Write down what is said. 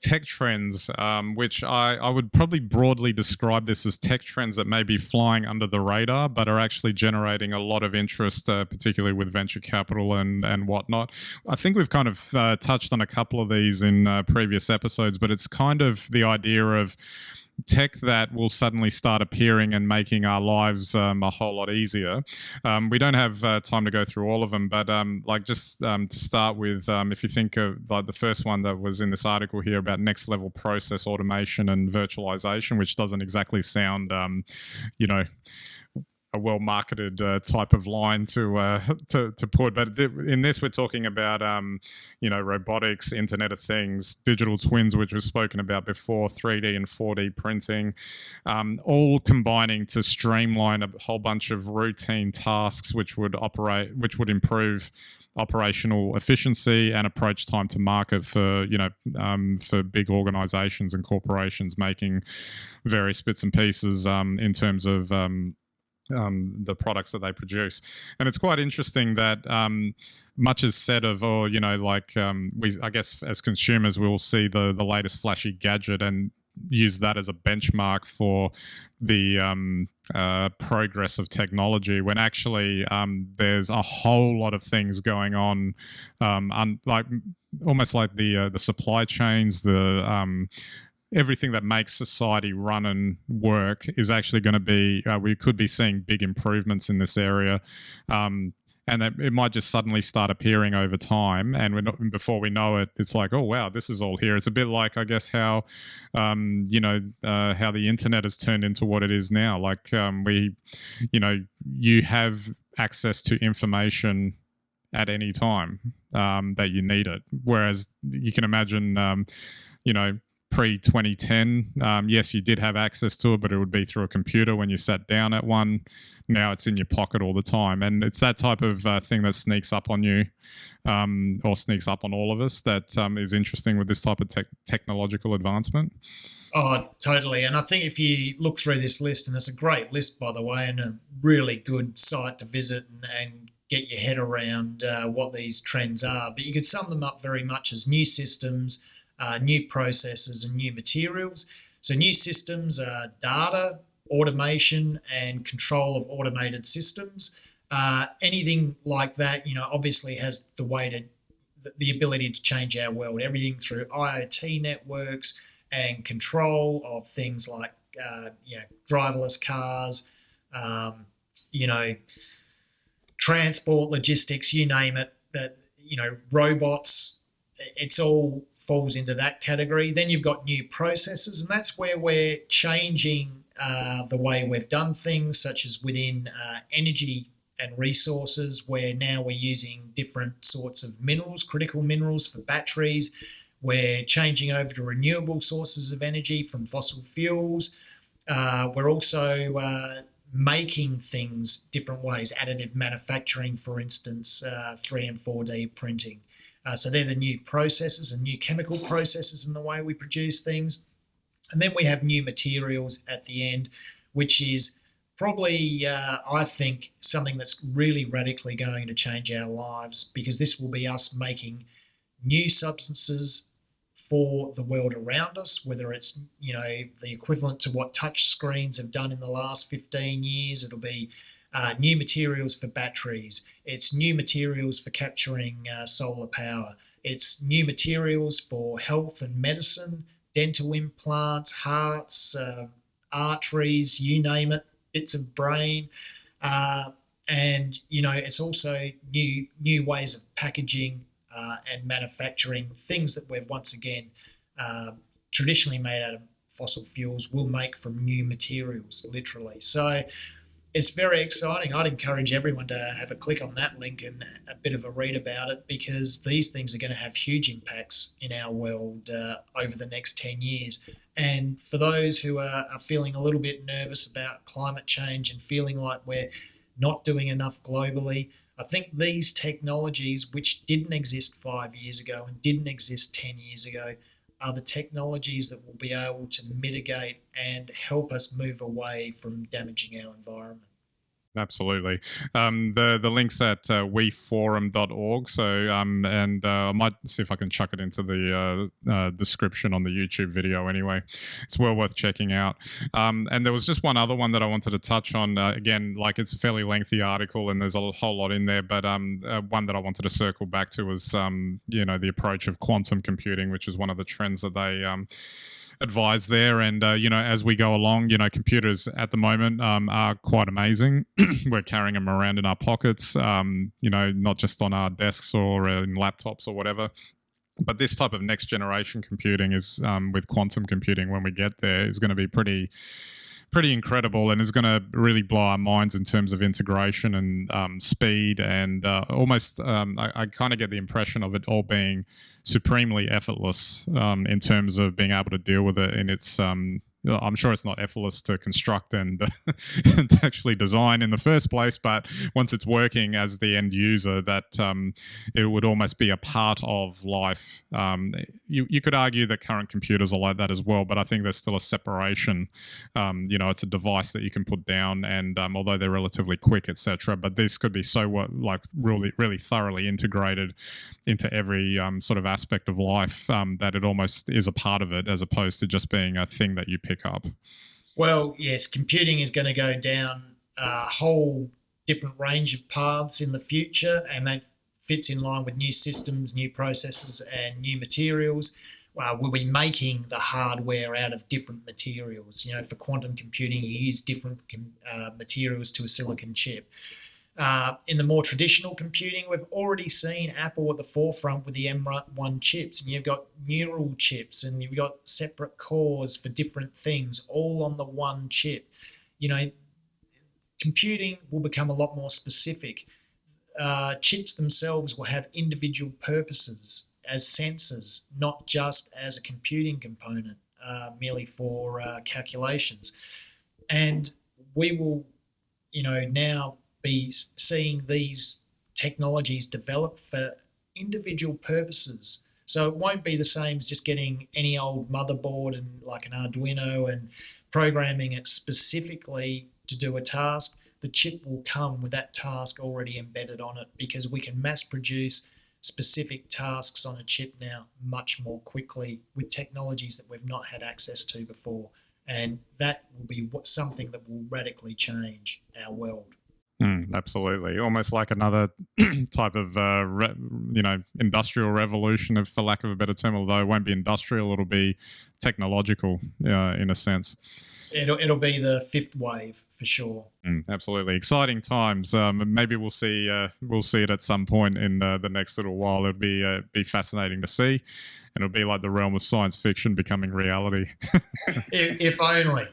tech trends, which I would probably broadly describe this as tech trends that may be flying under the radar, but are actually generating a lot of interest, particularly with venture capital and whatnot. I think we've kind of touched on a couple of these in previous episodes, but it's kind of the idea of tech that will suddenly start appearing and making our lives a whole lot easier. We don't have time to go through all of them, but to start with, if you think of like the first one that was in this article here about next level process automation and virtualization, which doesn't exactly sound, a well-marketed type of line to put, but in this we're talking about robotics, Internet of Things, digital twins, which was spoken about before, 3D and 4D printing, all combining to streamline a whole bunch of routine tasks, which would improve operational efficiency and approach time to market for big organizations and corporations making various bits and pieces in terms of the products that they produce. And it's quite interesting that much is said of, I guess as consumers, we'll see the latest flashy gadget and use that as a benchmark for the progress of technology, when actually there's a whole lot of things going on, almost like the supply chains, everything that makes society run and work is actually going to be, we could be seeing big improvements in this area. And that it might just suddenly start appearing over time. And before we know it, it's like, oh, wow, this is all here. It's a bit like, I guess, how the internet has turned into what it is now. Like you have access to information at any time that you need it. Whereas you can imagine, pre-2010, yes, you did have access to it, but it would be through a computer when you sat down at one. Now it's in your pocket all the time. And it's that type of thing that sneaks up on you or sneaks up on all of us that is interesting with this type of technological advancement. Oh, totally. And I think if you look through this list, and it's a great list, by the way, and a really good site to visit and get your head around what these trends are, but you could sum them up very much as new systems, new processes and new materials. So new systems are data, automation and control of automated systems. Anything like that, obviously has the ability to change our world. Everything through IoT networks and control of things like, driverless cars, transport, logistics, you name it, robots. It's all falls into that category. Then you've got new processes, and that's where we're changing the way we've done things, such as within energy and resources, where now we're using different sorts of minerals, critical minerals for batteries. We're changing over to renewable sources of energy from fossil fuels. We're also making things different ways, additive manufacturing, for instance, 3 and 4D printing. So they're the new processes and new chemical processes in the way we produce things. And then we have new materials at the end, which is probably, I think, something that's really radically going to change our lives, because this will be us making new substances for the world around us, whether it's, the equivalent to what touch screens have done in the last 15 years. It'll be new materials for batteries. It's new materials for capturing solar power. It's new materials for health and medicine, dental implants, hearts, arteries, you name it, bits of brain. And, it's also new ways of packaging and manufacturing things that we've once again traditionally made out of fossil fuels will make from new materials, literally. So it's very exciting. I'd encourage everyone to have a click on that link and a bit of a read about it, because these things are going to have huge impacts in our world over the next 10 years. And for those who are feeling a little bit nervous about climate change and feeling like we're not doing enough globally, I think these technologies, which didn't exist 5 years ago and didn't exist 10 years ago, are the technologies that will be able to mitigate and help us move away from damaging our environment. Absolutely. The link's at weforum.org. So, and I might see if I can chuck it into the description on the YouTube video anyway. It's well worth checking out. And there was just one other one that I wanted to touch on. Again, like it's a fairly lengthy article and there's a whole lot in there, but one that I wanted to circle back to was, the approach of quantum computing, which is one of the trends that they advise there. And as we go along, computers at the moment are quite amazing. We're carrying them around in our pockets, not just on our desks or in laptops or whatever. But this type of next generation computing is with quantum computing, when we get there, is going to be pretty incredible, and is going to really blow our minds in terms of integration and speed, and almost I kind of get the impression of it all being supremely effortless in terms of being able to deal with it in its I'm sure it's not effortless to construct and, and to actually design in the first place, but once it's working as the end user, that it would almost be a part of life. You could argue that current computers are like that as well, but I think there's still a separation. It's a device that you can put down, and although they're relatively quick, etc., but this could be really, really thoroughly integrated into every sort of aspect of life that it almost is a part of it, as opposed to just being a thing that you pick up. Well, yes, computing is going to go down a whole different range of paths in the future, and that fits in line with new systems, new processes, and new materials. We'll be making the hardware out of different materials. For quantum computing, you use different materials to a silicon chip. In the more traditional computing, we've already seen Apple at the forefront with the M1 chips, and you've got neural chips, and you've got separate cores for different things, all on the one chip. Computing will become a lot more specific. Chips themselves will have individual purposes as sensors, not just as a computing component, merely for calculations. And we will, now be seeing these technologies develop for individual purposes. So it won't be the same as just getting any old motherboard and like an Arduino and programming it specifically to do a task. The chip will come with that task already embedded on it, because we can mass produce specific tasks on a chip now much more quickly with technologies that we've not had access to before. And that will be something that will radically change our world. Absolutely. Almost like another type of, industrial revolution, for lack of a better term, although it won't be industrial, it'll be technological in a sense. It'll be the fifth wave for sure. Absolutely. Exciting times. Maybe we'll see it at some point in the next little while. It'll be fascinating to see, and it'll be like the realm of science fiction becoming reality. If only.